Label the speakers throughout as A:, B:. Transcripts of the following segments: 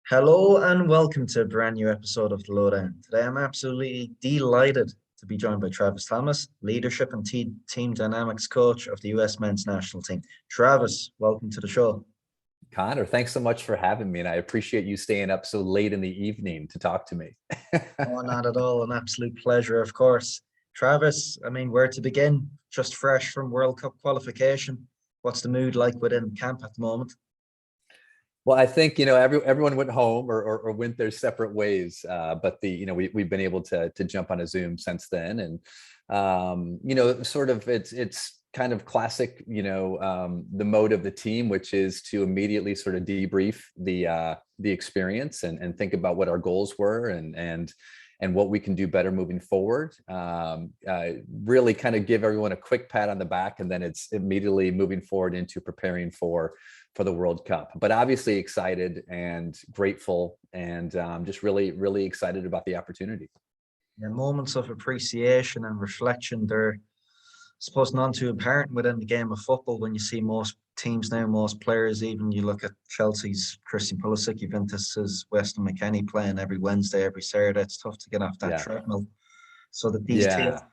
A: Hello and welcome to a brand new episode of the Lowdown. Today I'm absolutely delighted to be joined by Travis Thomas, Leadership and Team Dynamics Coach of the US Men's National Team. Travis, welcome to the show.
B: Connor, thanks so much for having me, and I appreciate you staying up so late in the evening to talk to me.
A: Oh, not at all. An absolute pleasure, of course. Travis, where to begin? Just fresh from World Cup qualification. What's the mood like within camp at the moment?
B: Well, I think everyone went home or went their separate ways, but we've been able to jump on a Zoom since then, and sort of it's kind of classic, the mode of the team, which is to immediately sort of debrief the experience and think about what our goals were and what we can do better moving forward. Really kind of give everyone a quick pat on the back, and then it's immediately moving forward into preparing for the World Cup. But obviously excited and grateful, and just really, really excited about the opportunity.
A: Yeah, moments of appreciation and reflection, they're, I suppose, none too apparent within the game of football when you see most teams now, most players, even you look at Chelsea's Christian Pulisic, Juventus's Weston McKennie playing every Wednesday, every Saturday. It's tough to get off that treadmill. So that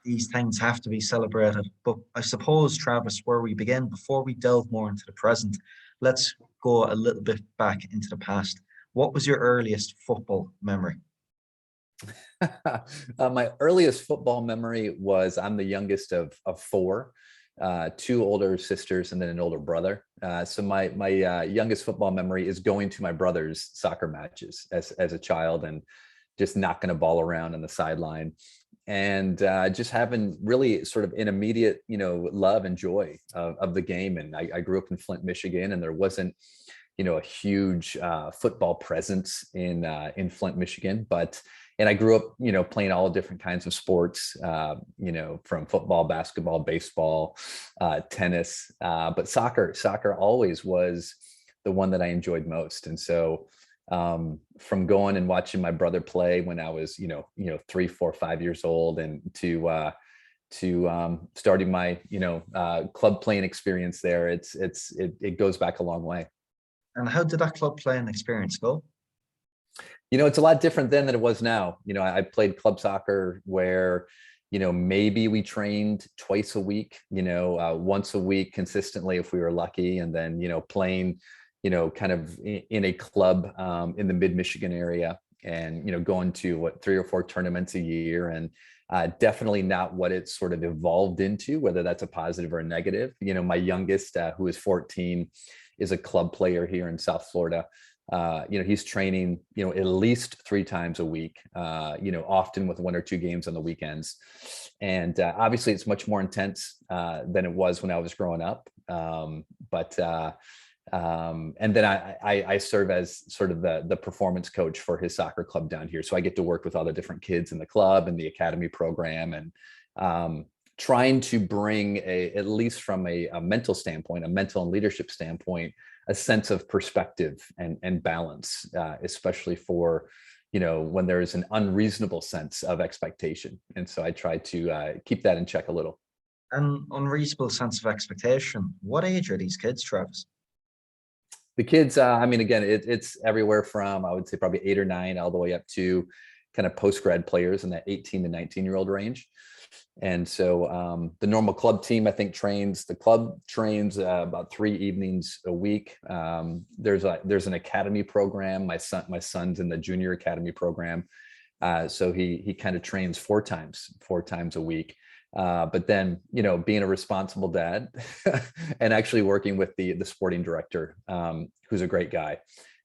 A: these things have to be celebrated. But I suppose, Travis, where we begin, before we delve more into the present, let's go a little bit back into the past. What was your earliest football memory?
B: My earliest football memory was I'm the youngest of four, two older sisters and then an older brother. So my youngest football memory is going to my brother's soccer matches as a child and just knocking a ball around on the sideline. And just having really sort of an immediate, love and joy of the game. And I grew up in Flint, Michigan, and there wasn't, a huge football presence in Flint, Michigan. And I grew up, playing all different kinds of sports, from football, basketball, baseball, tennis. But soccer always was the one that I enjoyed most. And so from going and watching my brother play when I was, 3, 4, 5 years old, and to starting my, club playing experience there, it goes back a long way.
A: And how did that club playing experience go?
B: It's a lot different then than it was now. I played club soccer where, maybe we trained twice a week, once a week consistently if we were lucky, and then, playing kind of in a club in the mid-Michigan area, and, going to 3 or 4 tournaments a year, and definitely not what it's sort of evolved into, whether that's a positive or a negative. My youngest, who is 14, is a club player here in South Florida. He's training, at least 3 times a week, often with 1 or 2 games on the weekends. And obviously it's much more intense than it was when I was growing up. And then I serve as sort of the performance coach for his soccer club down here. So I get to work with all the different kids in the club and the academy program, and trying to bring at least from a mental standpoint, a mental and leadership standpoint, a sense of perspective and balance, especially for, when there is an unreasonable sense of expectation. And so I try to keep that in check a little.
A: An unreasonable sense of expectation. What age are these kids, Travis?
B: The kids, again, it's everywhere from, I would say, probably 8 or 9 all the way up to kind of post-grad players in that 18 to 19-year-old range. And so the normal club team, I think, trains about 3 evenings a week. There's an academy program. My son's in the junior academy program. So he kind of trains 4 times a week. But then, being a responsible dad and actually working with the sporting director, who's a great guy,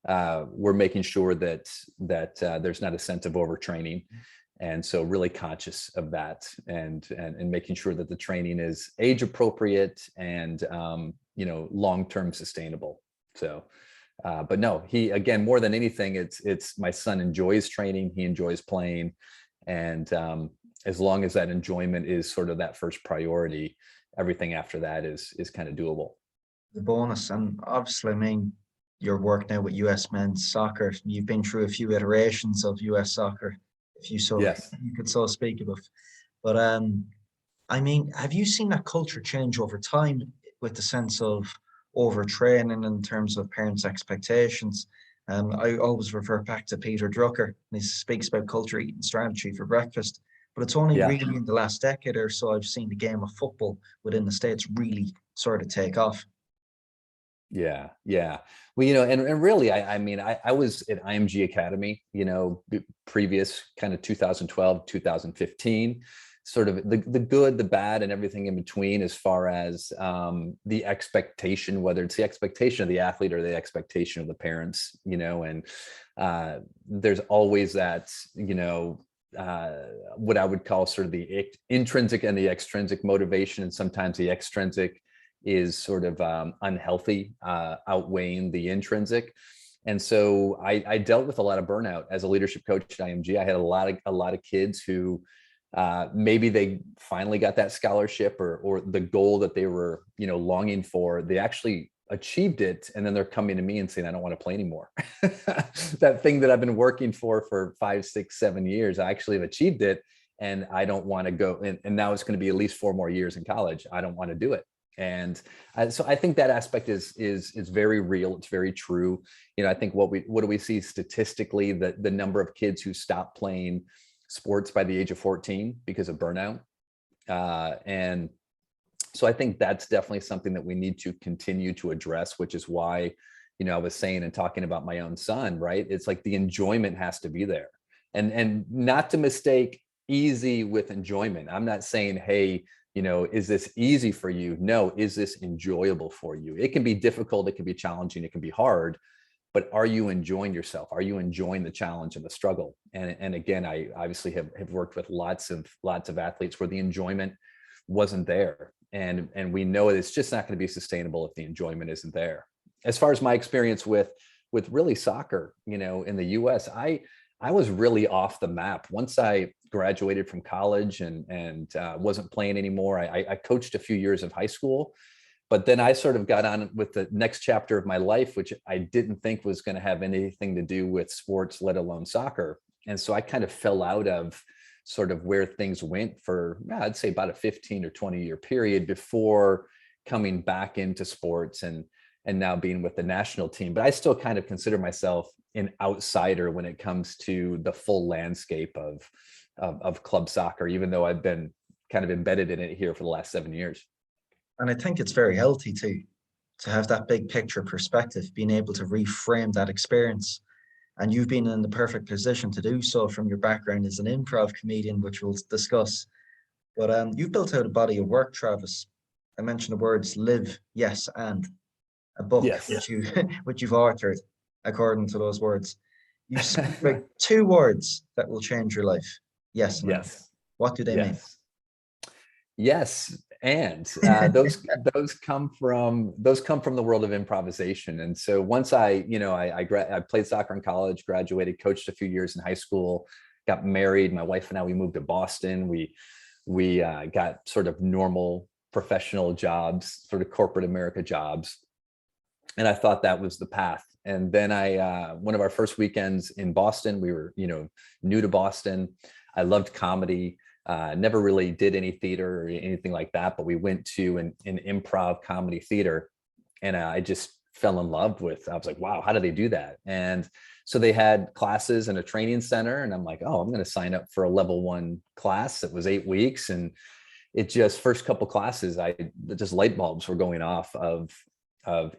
B: we're making sure that there's not a sense of overtraining. And so really conscious of that, and making sure that the training is age appropriate and, long-term sustainable. So, but no, he, again, more than anything, it's my son enjoys training. He enjoys playing. And as long as that enjoyment is sort of that first priority, everything after that is kind of doable.
A: The bonus. And obviously, your work now with US men's soccer, you've been through a few iterations of US soccer, if you could so speak of. But have you seen that culture change over time with the sense of overtraining in terms of parents' expectations? I always refer back to Peter Drucker, and he speaks about culture eating strategy for breakfast. But it's only
B: Yeah.
A: really in the last decade or so I've seen the game of football within the States really sort of take off.
B: Yeah, yeah. Well, and really, I mean, I was at IMG Academy, previous kind of 2012, 2015, sort of the good, the bad, and everything in between, as far as the expectation, whether it's the expectation of the athlete or the expectation of the parents, and there's always that, what I would call sort of the intrinsic and the extrinsic motivation, and sometimes the extrinsic is sort of unhealthy, outweighing the intrinsic. And so I dealt with a lot of burnout as a leadership coach at IMG. I had a lot of kids who maybe they finally got that scholarship or the goal that they were, longing for. They actually achieved it, and then they're coming to me and saying, I don't want to play anymore. That thing that I've been working for 5, 6, 7 years, I actually have achieved it, and I don't want to go. And now it's going to be at least 4 more years in college. I don't want to do it. And so I think that aspect is very real. It's very true. I think what do we see statistically, that the number of kids who stop playing sports by the age of 14 because of burnout. And so I think that's definitely something that we need to continue to address, which is why, I was saying and talking about my own son, right? It's like the enjoyment has to be there, and not to mistake easy with enjoyment. I'm not saying, hey, is this easy for you? No, is this enjoyable for you? It can be difficult, it can be challenging, it can be hard, but are you enjoying yourself? Are you enjoying the challenge and the struggle? And again, I obviously have worked with lots of athletes where the enjoyment wasn't there. And we know it's just not going to be sustainable if the enjoyment isn't there. As far as my experience with really soccer, in the US, I was really off the map once I graduated from college and wasn't playing anymore. I coached a few years of high school, but then I sort of got on with the next chapter of my life, which I didn't think was going to have anything to do with sports, let alone soccer. And so I kind of fell out of sort of where things went for, I'd say about a 15 or 20 year period before coming back into sports and now being with the national team. But I still kind of consider myself an outsider when it comes to the full landscape of club soccer, even though I've been kind of embedded in it here for the last 7 years.
A: And I think it's very healthy to have that big picture perspective, being able to reframe that experience. And you've been in the perfect position to do so from your background as an improv comedian, which we'll discuss. But you've built out a body of work, Travis. I mentioned the words live, yes, and a book,
B: Yes.
A: which you've authored according to those words. You speak about 2 words that will change your life. Yes. And
B: Yes.
A: what do they mean?
B: Yes. And those come from the world of improvisation. And so once I played soccer in college, graduated, coached a few years in high school, got married. My wife and I, we moved to Boston. We got sort of normal professional jobs, sort of corporate America jobs. And I thought that was the path. And then one of our first weekends in Boston, we were, new to Boston. I loved comedy. Never really did any theater or anything like that, but we went to an improv comedy theater, and I just fell in love with. I was like, wow, how do they do that? And so they had classes in a training center, and I'm like, oh, I'm going to sign up for a level 1 class. It was 8 weeks, and it just first couple classes, just light bulbs were going off of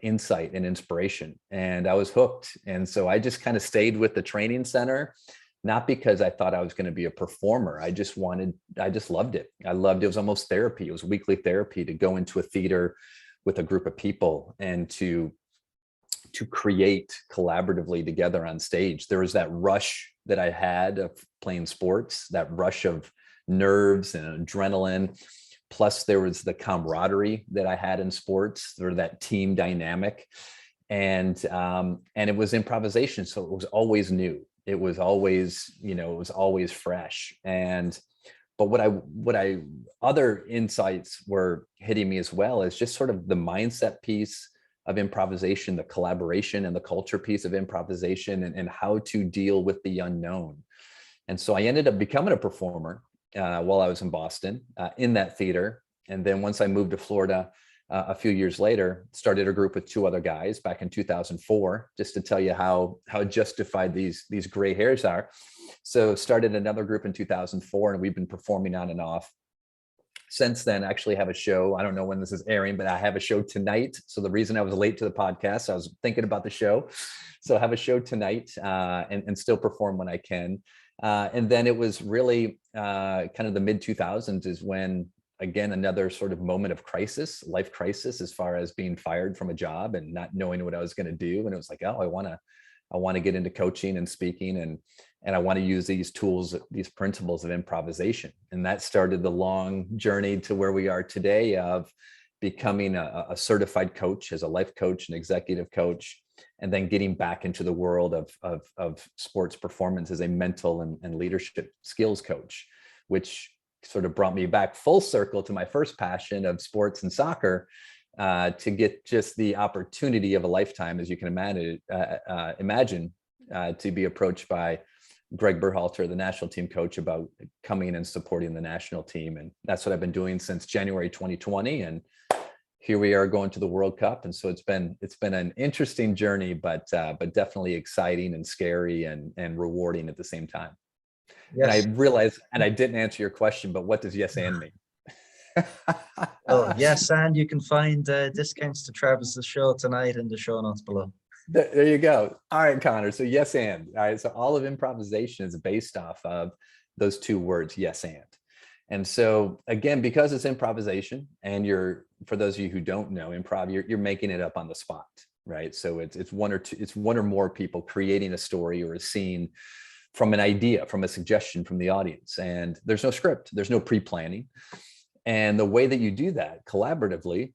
B: insight and inspiration, and I was hooked. And so I just kind of stayed with the training center. Not because I thought I was going to be a performer. I just loved it. I loved it. It was almost therapy. It was weekly therapy to go into a theater with a group of people and to create collaboratively together on stage. There was that rush that I had of playing sports, that rush of nerves and adrenaline. Plus there was the camaraderie that I had in sports, or that team dynamic. And it was improvisation. So it was always new. It was always, it was always fresh. But what other insights were hitting me as well is just sort of the mindset piece of improvisation, the collaboration and the culture piece of improvisation, and how to deal with the unknown. And so I ended up becoming a performer while I was in Boston in that theater. And then once I moved to Florida, a few years later, started a group with 2 other guys back in 2004, just to tell you how justified these gray hairs are. So started another group in 2004, and we've been performing on and off since then. I actually have a show. I don't know when this is airing, but I have a show tonight. So the reason I was late to the podcast, I was thinking about the show. So I have a show tonight, and still perform when I can. And then it was really kind of the mid 2000s is when, again, another sort of moment of crisis, life crisis, as far as being fired from a job and not knowing what I was going to do. And it was like, oh, I want to get into coaching and speaking, and I want to use these tools, these principles of improvisation. And that started the long journey to where we are today of becoming a certified coach, as a life coach, an executive coach, and then getting back into the world of sports performance as a mental and leadership skills coach, which sort of brought me back full circle to my first passion of sports and soccer, to get just the opportunity of a lifetime, as you can imagine, to be approached by Greg Berhalter, the national team coach, about coming and supporting the national team. And that's what I've been doing since January 2020. And here we are going to the World Cup. And so it's been an interesting journey, but definitely exciting and scary and rewarding at the same time. Yes. And I realized, and I didn't answer your question, but what does yes and mean?
A: Oh, yes, and you can find discounts to Travis's show tonight in the show notes below.
B: There you go. All right, Connor. So yes and. All right. So all of improvisation is based off of those 2 words, yes and. And so again, because it's improvisation, and for those of you who don't know improv, you're making it up on the spot, right? So it's one or more people creating a story or a scene from an idea, from a suggestion from the audience. And there's no script, there's no pre-planning. And the way that you do that collaboratively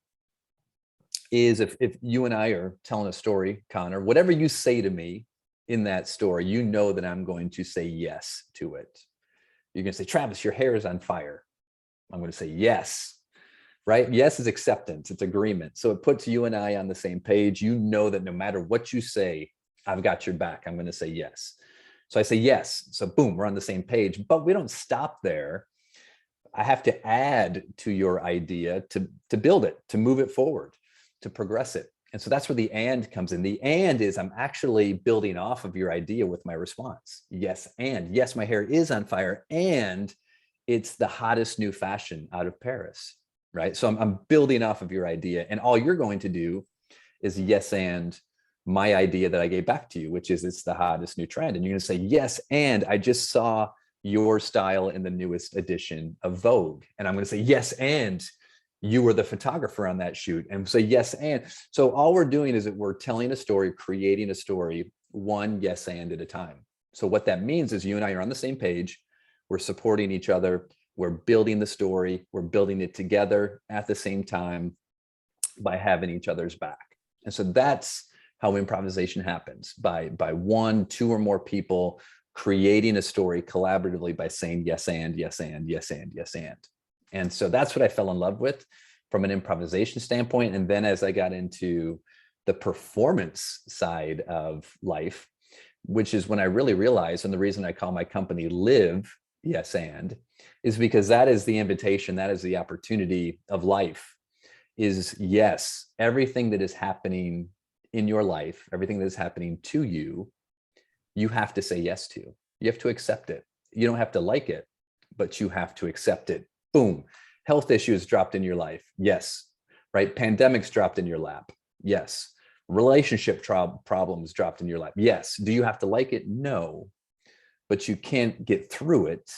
B: is if you and I are telling a story, Connor, whatever you say to me in that story, you know that I'm going to say yes to it. You're going to say, Travis, your hair is on fire. I'm going to say yes, right? Yes is acceptance, it's agreement. So it puts you and I on the same page. You know that no matter what you say, I've got your back. I'm going to say yes. So I say yes. So boom, we're on the same page, but we don't stop there. I have to add to your idea to build it, to move it forward, to progress it. And so that's where the and comes in. The and is I'm actually building off of your idea with my response. Yes, and yes, my hair is on fire, and it's the hottest new fashion out of Paris, right? So I'm building off of your idea, and all you're going to do is yes and my idea that I gave back to you, which is it's the hottest new trend. And you're going to say, yes, and I just saw your style in the newest edition of Vogue. And I'm going to say, yes, and you were the photographer on that shoot. And say, yes, and. So all we're doing is that we're telling a story, creating a story, one yes and at a time. So what that means is you and I are on the same page. We're supporting each other. We're building the story. We're building it together at the same time by having each other's back. And so that's how improvisation happens, by 1, 2 or more people creating a story collaboratively by saying yes and, yes and, yes and, yes and. And so that's what I fell in love with from an improvisation standpoint. And then as I got into the performance side of life, which is when I really realized, and the reason I call my company Live Yes And, is because that is the invitation, that is the opportunity of life, is yes, everything that is happening in your life, everything that is happening to you, you have to say yes to. You have to accept it. You don't have to like it, but you have to accept it. Boom. Health issues dropped in your life. Yes. Right? Pandemics dropped in your lap. Yes. Relationship problems dropped in your lap. Yes. Do you have to like it? No. But you can't get through it.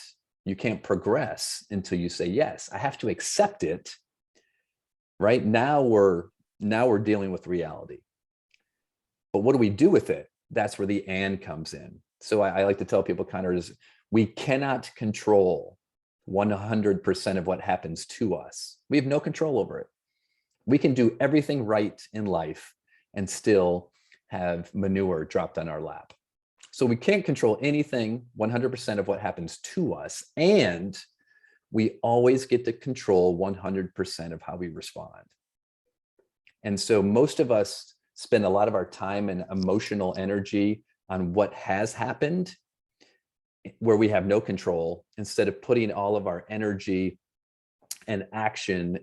B: You can't progress until you say yes. I have to accept it. Right? Now we're dealing with reality. But what do we do with it? That's where the and comes in. So I like to tell people, Connor, is we cannot control 100% of what happens to us. We have no control over it. We can do everything right in life and still have manure dropped on our lap. So we can't control anything, 100% of what happens to us. And we always get to control 100% of how we respond. And so most of us spend a lot of our time and emotional energy on what has happened, where we have no control, instead of putting all of our energy and action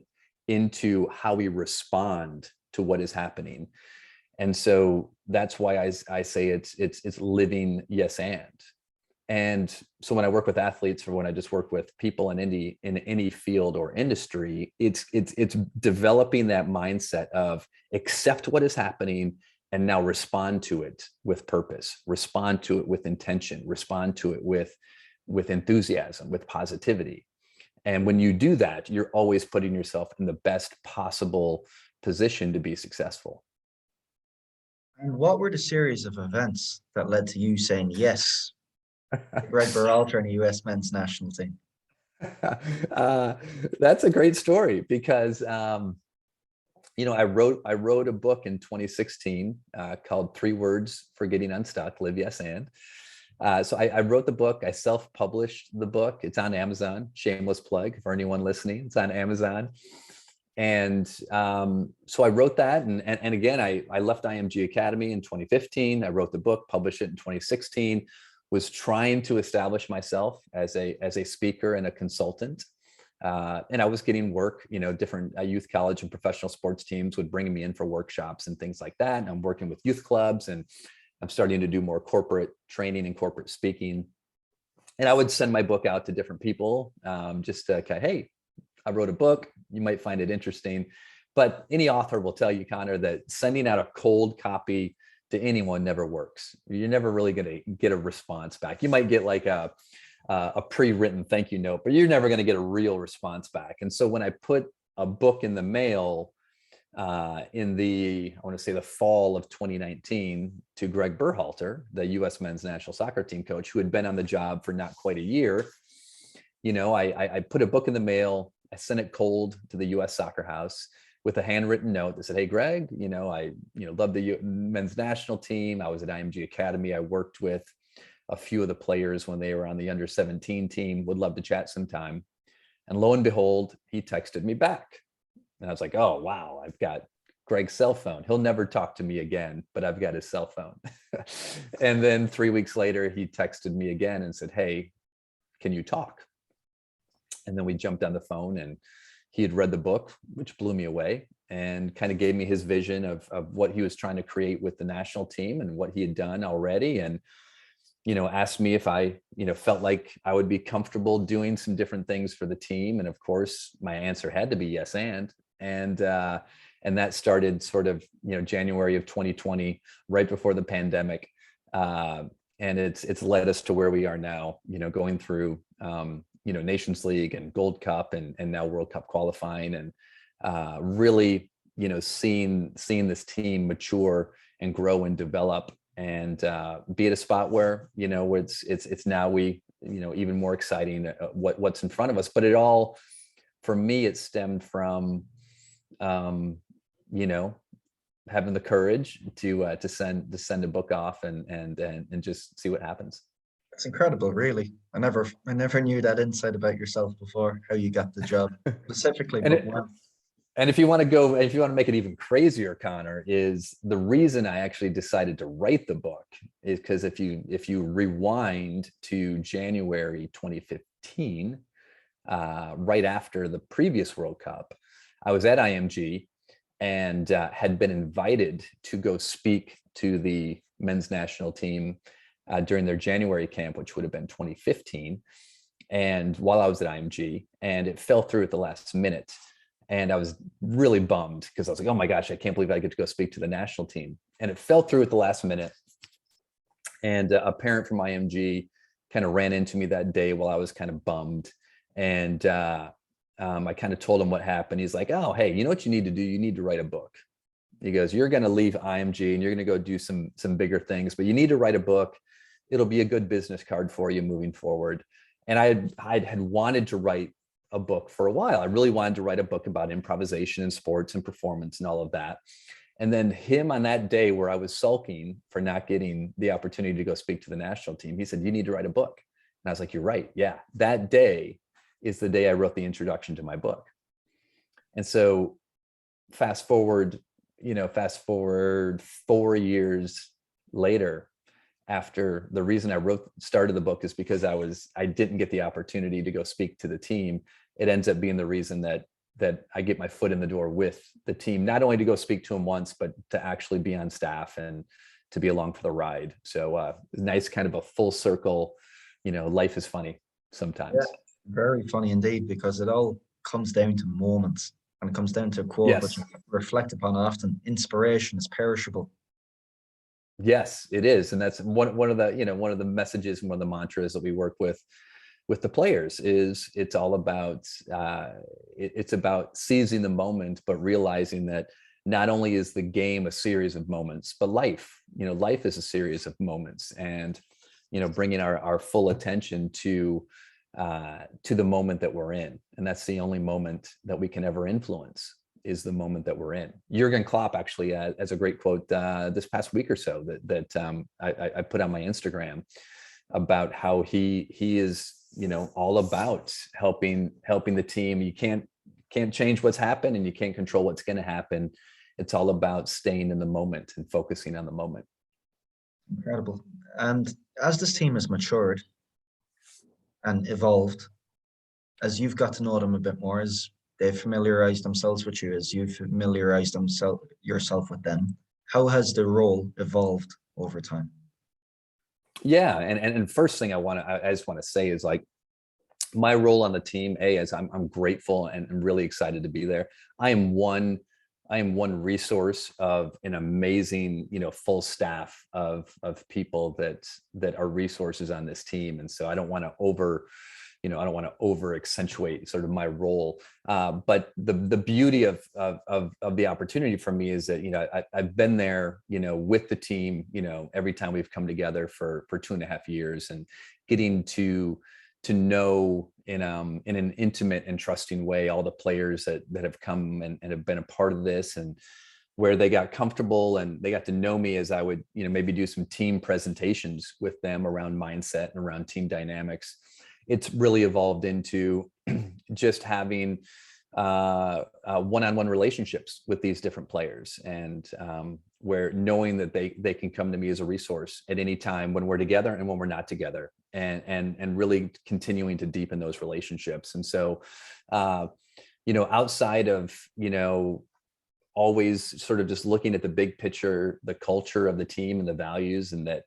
B: into how we respond to what is happening. And so that's why I say it's living yes and so when I work with athletes, or when I just work with people in any field or industry, it's developing that mindset of accept what is happening and now respond to it with purpose, respond to it with intention, respond to it with enthusiasm, with positivity. And when you do that, you're always putting yourself in the best possible position to be successful.
A: And what were the series of events that led to you saying yes to Greg Berhalter and the US men's national team?
B: That's a great story because I wrote a book in 2016 called 3 Words for Getting Unstuck: Live Yes And. So I wrote the book. I self-published the book. It's on Amazon. Shameless plug for anyone listening. It's on Amazon. And so I wrote that. And again, I left IMG Academy in 2015. I wrote the book, published it in 2016, was trying to establish myself as a speaker and a consultant. And I was getting work, different youth college and professional sports teams would bring me in for workshops and things like that. And I'm working with youth clubs, and I'm starting to do more corporate training and corporate speaking. And I would send my book out to different people, just to, hey, I wrote a book, you might find it interesting. But any author will tell you, Connor, that sending out a cold copy to anyone never works. You're never really going to get a response back. You might get like a pre-written thank you note, but you're never going to get a real response back. And so when I put a book in the mail I want to say the fall of 2019 to Greg Berhalter, the US men's national soccer team coach, who had been on the job for not quite a year, I put a book in the mail. I sent it cold to the US Soccer House with a handwritten note that said, "Hey, Greg, I love the men's national team. I was at IMG Academy. I worked with a few of the players when they were on the under 17 team. Would love to chat sometime." And lo and behold, he texted me back. And I was like, "Oh, wow, I've got Greg's cell phone. He'll never talk to me again, but I've got his cell phone." And then 3 weeks later, he texted me again and said, "Hey, can you talk?" And then we jumped on the phone, and he had read the book, which blew me away, and kind of gave me his vision of what he was trying to create with the national team and what he had done already. And, asked me if I, felt like I would be comfortable doing some different things for the team. And of course, my answer had to be yes. And that started sort of, January of 2020, right before the pandemic. And it's led us to where we are now, going through, Nations League and Gold Cup and now World Cup qualifying, and really, seeing this team mature and grow and develop, and be at a spot where, where it's now even more exciting what's in front of us. But it all, for me, it stemmed from, having the courage to send a book off and just see what happens.
A: It's incredible, really. I never knew that insight about yourself before, how you got the job specifically.
B: And if you want to make it even crazier, Connor, is the reason I actually decided to write the book is because if you rewind to January 2015, right after the previous World Cup, I was at IMG and had been invited to go speak to the men's national team during their January camp, which would have been 2015. And while I was at IMG, and it fell through at the last minute. And I was really bummed because I was like, "Oh my gosh, I can't believe I get to go speak to the national team." And it fell through at the last minute. And a parent from IMG kind of ran into me that day while I was kind of bummed. And I kind of told him what happened. He's like, "Oh, hey, you know what you need to do? You need to write a book." He goes, "You're going to leave IMG and you're going to go do some bigger things, but you need to write a book. It'll be a good business card for you moving forward." And I had wanted to write a book for a while. I really wanted to write a book about improvisation and sports and performance and all of that. And then him on that day where I was sulking for not getting the opportunity to go speak to the national team, he said, "You need to write a book." And I was like, "You're right. Yeah." That day is the day I wrote the introduction to my book. And so fast forward 4 years later, after the reason I started the book is because I didn't get the opportunity to go speak to the team. It ends up being the reason that that I get my foot in the door with the team, not only to go speak to them once, but to actually be on staff and to be along for the ride. So nice kind of a full circle, life is funny sometimes.
A: Yeah, very funny indeed, because it all comes down to moments, and it comes down to a quote which I
B: Yes.
A: reflect upon often: inspiration is perishable.
B: Yes, it is. And that's one of the messages and one of the mantras that we work with the players is it's all about it's about seizing the moment, but realizing that not only is the game a series of moments, but life is a series of moments, and bringing our full attention to the moment that we're in. And that's the only moment that we can ever influence, is the moment that we're in. Jurgen Klopp actually has a great quote this past week or so that I put on my Instagram about how he is all about helping the team. You can't change what's happened, and you can't control what's going to happen. It's all about staying in the moment and focusing on the moment.
A: Incredible. And as this team has matured and evolved, as you've got to know them a bit more, as they've familiarized themselves with you, as you've familiarized yourself with them, how has the role evolved over time?
B: Yeah, and first thing I just want to say is, like, my role on the team, is I'm grateful and I'm really excited to be there. I am one resource of an amazing, full staff of people that are resources on this team. And so I don't want to over accentuate sort of my role. But the beauty of the opportunity for me is that, I've been there, with the team, every time we've come together for 2.5 years, and getting to know in an intimate and trusting way all the players that have come and have been a part of this, and where they got comfortable and they got to know me as I would, maybe do some team presentations with them around mindset and around team dynamics. It's really evolved into just having one-on-one relationships with these different players, and where knowing that they can come to me as a resource at any time when we're together and when we're not together, and really continuing to deepen those relationships. And so, outside of, always sort of just looking at the big picture, the culture of the team and the values, and that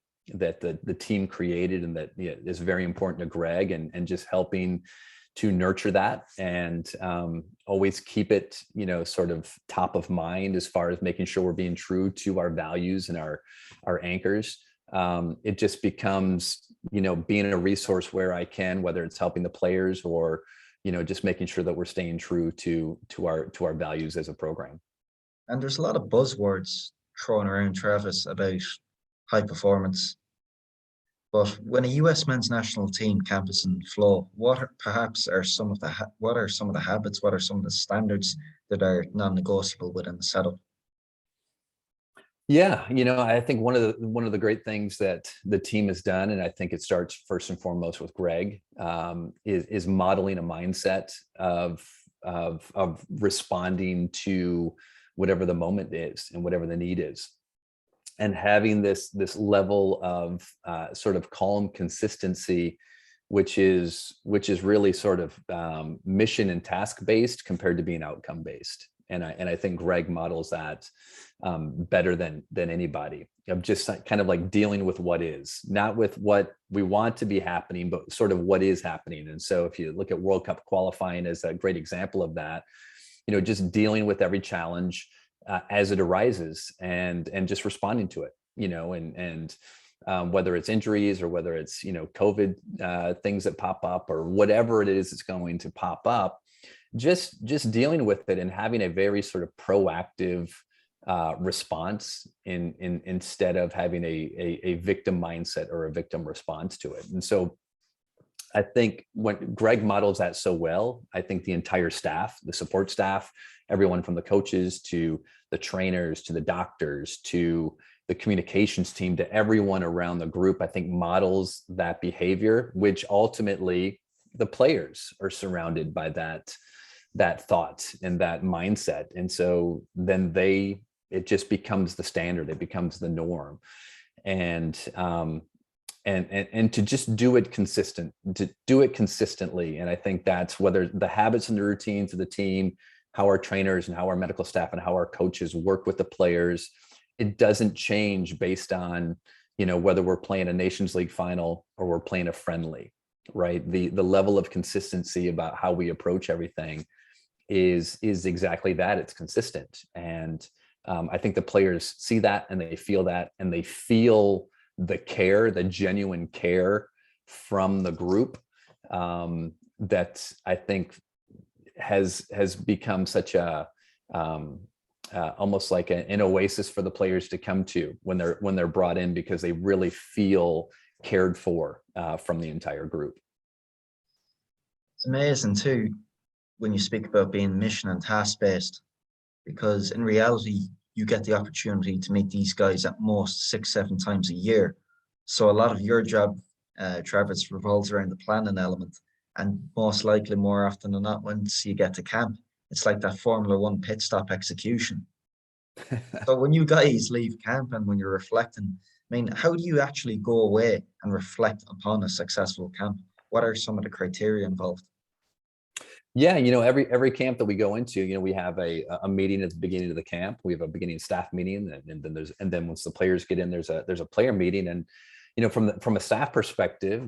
B: the team created, and that is very important to Greg, and just helping to nurture that, and always keep it, sort of top of mind as far as making sure we're being true to our values and our anchors. It just becomes, being a resource where I can, whether it's helping the players or, just making sure that we're staying true to our values as a program.
A: And there's a lot of buzzwords thrown around, Travis, about high performance. But when a US men's national team campus in flow, what are some of the habits, what are some of the standards that are non-negotiable within the setup?
B: Yeah, I think one of the great things that the team has done, and I think it starts first and foremost with Greg, is modeling a mindset of responding to whatever the moment is and whatever the need is, and having this level of sort of calm consistency, which is really sort of mission and task based compared to being outcome based. And I think Greg models that better than anybody, of just kind of like dealing with what is, not with what we want to be happening, but sort of what is happening. And so if you look at World Cup qualifying as a great example of that, just dealing with every challenge as it arises, and just responding to it, and whether it's injuries or whether it's, COVID things that pop up, or whatever it is that's going to pop up, just dealing with it and having a very sort of proactive response instead of having a victim mindset or a victim response to it. And so I think when Greg models that so well, I think the entire staff, the support staff, everyone from the coaches to the trainers to the doctors to the communications team to everyone around the group, I think models that behavior, which ultimately the players are surrounded by that thought and that mindset. And so then it just becomes the standard, it becomes the norm. And to just do it consistently. And I think that's whether the habits and the routines of the team, how our trainers and how our medical staff and how our coaches work with the players, it doesn't change based on, whether we're playing a Nations League final or we're playing a friendly, right? The level of consistency about how we approach everything is exactly that. It's consistent. And I think the players see that, and they feel that, and they feel the care, the genuine care from the group, that I think has become such a almost like an oasis for the players to come to when they're brought in, because they really feel cared for from the entire group.
A: It's amazing too when you speak about being mission and task based, because in reality you get the opportunity to meet these guys at most 6-7 times a year. So a lot of your job, Travis, revolves around the planning element, and most likely, more often than not, once you get to camp, it's like that Formula One pit stop execution. So when you guys leave camp and when you're reflecting, I mean, how do you actually go away and reflect upon a successful camp? What are some of the criteria involved?
B: Yeah, every camp that we go into, we have a meeting at the beginning of the camp. We have a beginning staff meeting, and then once the players get in, there's a player meeting. And from a staff perspective,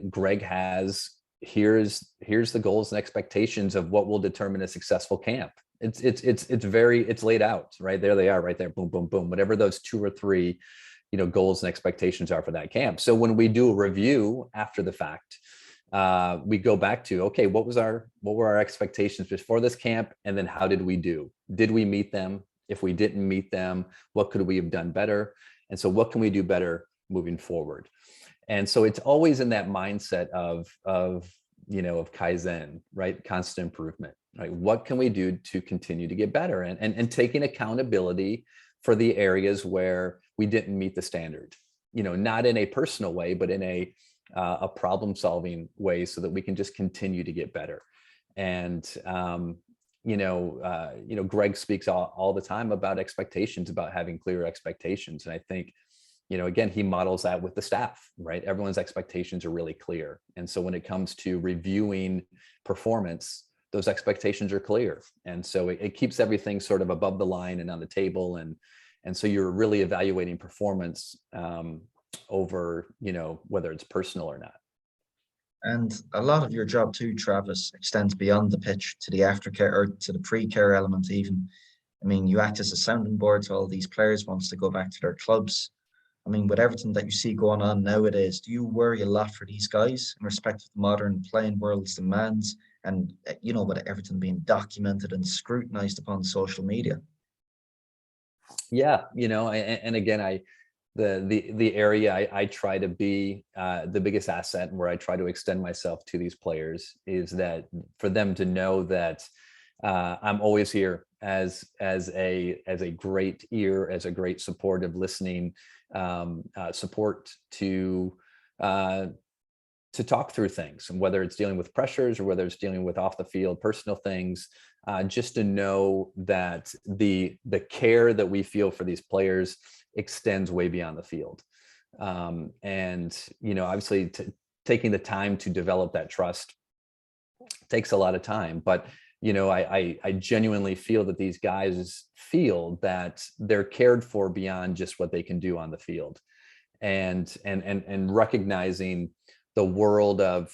B: Greg has, here's the goals and expectations of what will determine a successful camp. It's laid out right there. They are right there. Boom, boom, boom. Whatever those 2 or 3 goals and expectations are for that camp. So when we do a review after the fact, we go back to, okay, what were our expectations before this camp, and then how did we do? Did we meet them? If we didn't meet them, what could we have done better? And so what can we do better moving forward? And so it's always in that mindset of Kaizen, right? Constant improvement, right? What can we do to continue to get better, and taking accountability for the areas where we didn't meet the standard, not in a personal way, but in a problem solving way, so that we can just continue to get better. And, Greg speaks all the time about expectations, about having clear expectations. And I think, again, he models that with the staff, right? Everyone's expectations are really clear. And so when it comes to reviewing performance, those expectations are clear. And so it keeps everything sort of above the line and on the table. And so you're really evaluating performance over, whether it's personal or not.
A: And a lot of your job too, Travis, extends beyond the pitch to the aftercare or to the pre-care element even. I mean, you act as a sounding board to all these players once they go back to their clubs. I mean, with everything that you see going on nowadays, do you worry a lot for these guys in respect of the modern playing world's demands, and, with everything being documented and scrutinized upon social media?
B: Yeah, and again, the area I try to be the biggest asset, and where I try to extend myself to these players, is that for them to know that I'm always here as a great ear, as a great supportive listening support to talk through things, and whether it's dealing with pressures or whether it's dealing with off the field personal things, just to know that the care that we feel for these players extends way beyond the field. And obviously taking the time to develop that trust takes a lot of time, but I genuinely feel that these guys feel that they're cared for beyond just what they can do on the field, and recognizing the world of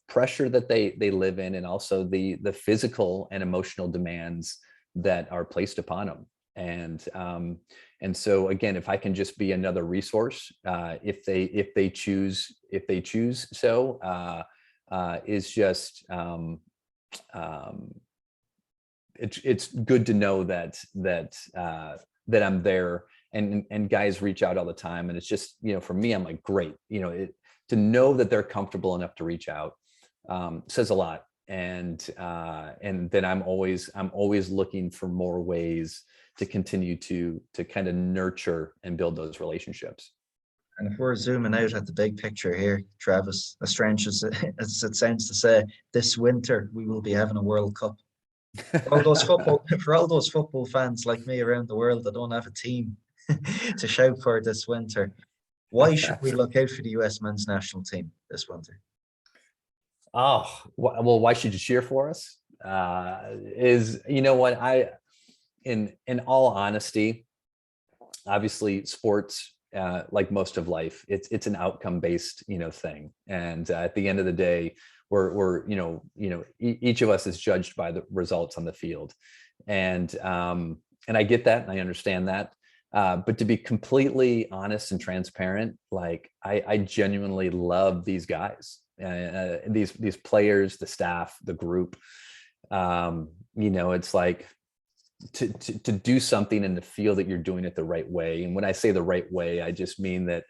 B: pressure that they live in, and also the physical and emotional demands that are placed upon them. And so again, if I can just be another resource, if they choose so, is just it's good to know that I'm there, and guys reach out all the time, and it's just, for me, I'm like, great, to know that they're comfortable enough to reach out says a lot. And then I'm always looking for more ways to continue to kind of nurture and build those relationships.
A: And if we're zooming out at the big picture here, Travis, as strange as it sounds to say, this winter we will be having a World Cup. For all those football fans like me around the world that don't have a team to shout for this winter, why should we look out for the US men's national team this winter?
B: Oh, well, why should you cheer for us? is, you know what, in all honesty, obviously sports, like most of life, it's an outcome based, thing. And at the end of the day, we're each of us is judged by the results on the field. And I get that and I understand that. But to be completely honest and transparent, like I genuinely love these guys, these players, the staff, the group. It's like to do something and to feel that you're doing it the right way. And when I say the right way, I just mean that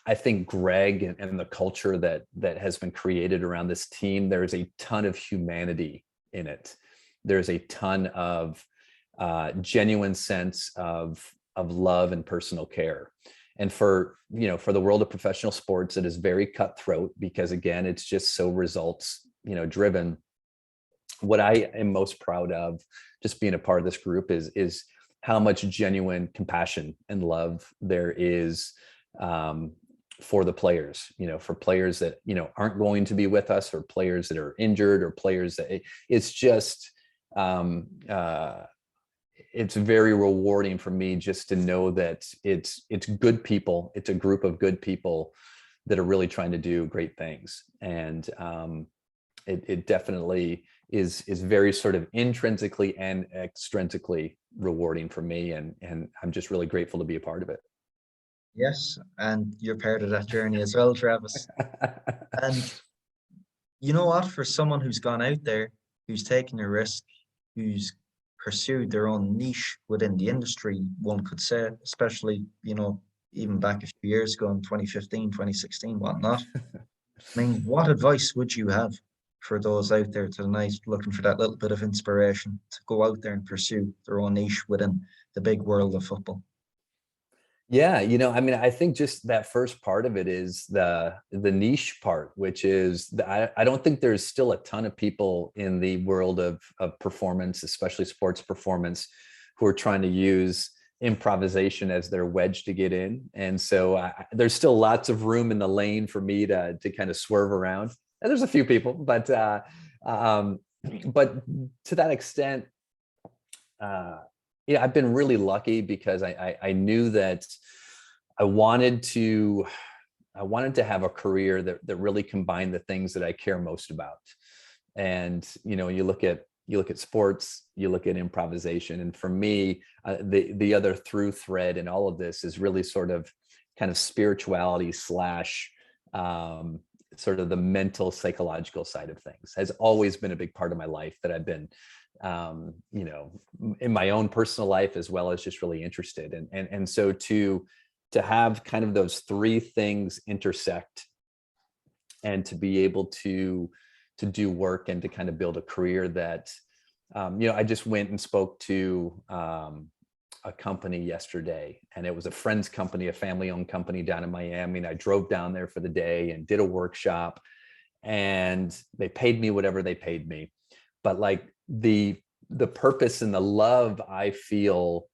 B: I think Greg and the culture that has been created around this team, there's a ton of humanity in it. There's a ton of genuine sense of love and personal care. And for the world of professional sports, it is very cutthroat because, again, it's just so results driven. What I am most proud of just being a part of this group is how much genuine compassion and love there is for the players, for players that, aren't going to be with us, or players that are injured, or players that it's just, it's very rewarding for me just to know that it's good people. It's a group of good people that are really trying to do great things. And it definitely is very sort of intrinsically and extrinsically rewarding for me. And I'm just really grateful to be a part of it.
A: Yes, and you're part of that journey as well, Travis. And you know what? For someone who's gone out there, who's taken a risk, who's pursued their own niche within the industry, one could say, especially, even back a few years ago in 2015, 2016, whatnot. I mean, what advice would you have for those out there tonight looking for that little bit of inspiration to go out there and pursue their own niche within the big world of football?
B: Yeah, I think just that first part of it is the niche part, which is I don't think there's still a ton of people in the world of performance, especially sports performance, who are trying to use improvisation as their wedge to get in. And so there's still lots of room in the lane for me to kind of swerve around. And there's a few people, but to that extent, I've been really lucky because I knew that I wanted to have a career that really combined the things that I care most about. And you look at sports, you look at improvisation, and for me, the other through thread in all of this is really sort of kind of spirituality slash sort of the mental psychological side of things has always been a big part of my life that I've been in my own personal life, as well as just really interested. And so to have kind of those three things intersect and to be able to do work and to kind of build a career that, I just went and spoke to a company yesterday, and it was a friend's company, a family-owned company down in Miami. And I drove down there for the day and did a workshop, and they paid me whatever they paid me. But like the purpose and the love I feel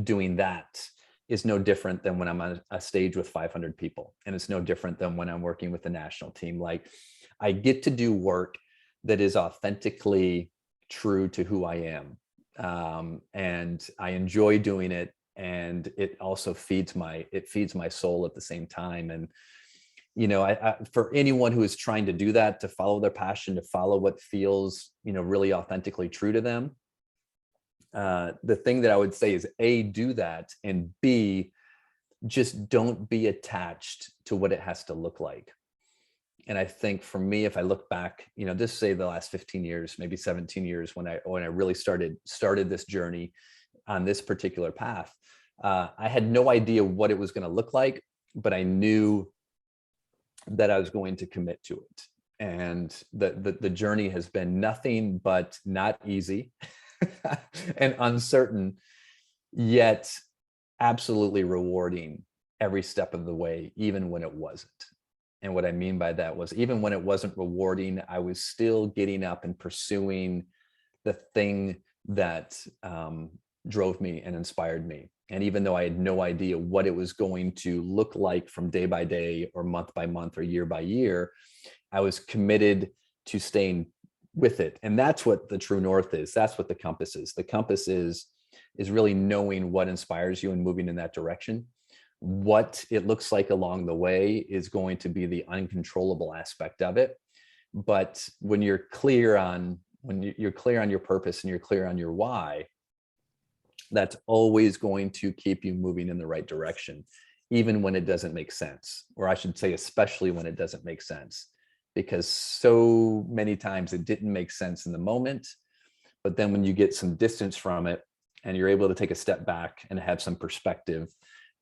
B: doing that is no different than when I'm on a stage with 500 people. And it's no different than when I'm working with the national team. Like, I get to do work that is authentically true to who I am. And I enjoy doing it. And it also feeds my soul at the same time. And, for anyone who is trying to do that, to follow their passion, to follow what feels, really authentically true to them, the thing that I would say is A, do that, and B, just don't be attached to what it has to look like. And I think for me, if I look back, just say the last 15 years, maybe 17 years, when I really started this journey on this particular path, I had no idea what it was going to look like, but I knew that I was going to commit to it. And the journey has been nothing but not easy and uncertain, yet absolutely rewarding every step of the way, even when it wasn't. And what I mean by that was, even when it wasn't rewarding, I was still getting up and pursuing the thing that drove me and inspired me. And even though I had no idea what it was going to look like from day by day or month by month or year by year, I was committed to staying with it. And that's what the true north is. That's what the compass is. The compass is really knowing what inspires you and moving in that direction. What it looks like along the way is going to be the uncontrollable aspect of it. But when you're clear on your purpose and you're clear on your why, that's always going to keep you moving in the right direction, even when it doesn't make sense, or I should say, especially when it doesn't make sense, because so many times it didn't make sense in the moment. But then when you get some distance from it and you're able to take a step back and have some perspective,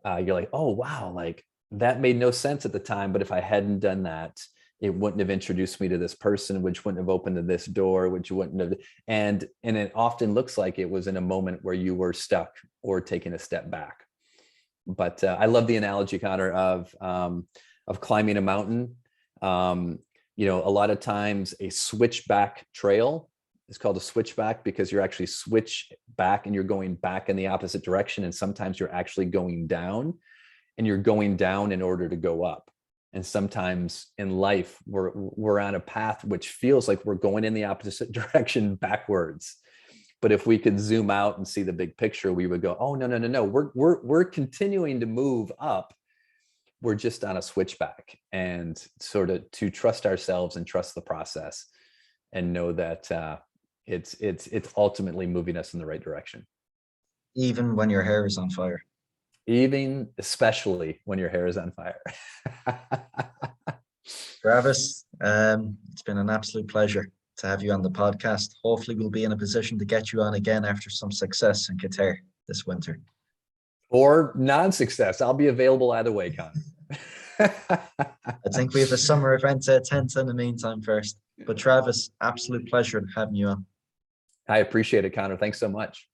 B: you're like, oh, wow, like that made no sense at the time. But if I hadn't done that, it wouldn't have introduced me to this person, which wouldn't have opened to this door, which wouldn't have, and it often looks like it was in a moment where you were stuck or taking a step back. But I love the analogy, Connor, of climbing a mountain. You know, a lot of times a switchback trail is called a switchback because you're actually switch back and you're going back in the opposite direction. And sometimes you're actually going down, and you're going down in order to go up. And sometimes in life, we're on a path which feels like we're going in the opposite direction backwards. But if we could zoom out and see the big picture, we would go, oh, no. We're continuing to move up. We're just on a switchback, and sort of to trust ourselves and trust the process and know that it's ultimately moving us in the right direction.
A: Even when your hair is on fire.
B: Even especially when your hair is on fire.
A: Travis, it's been an absolute pleasure to have you on the podcast. Hopefully we'll be in a position to get you on again after some success in Qatar this winter.
B: Or non-success. I'll be available either way, Connor.
A: I think we have a summer event tent in the meantime first. But Travis, absolute pleasure having you on.
B: I appreciate it, Connor. Thanks so much.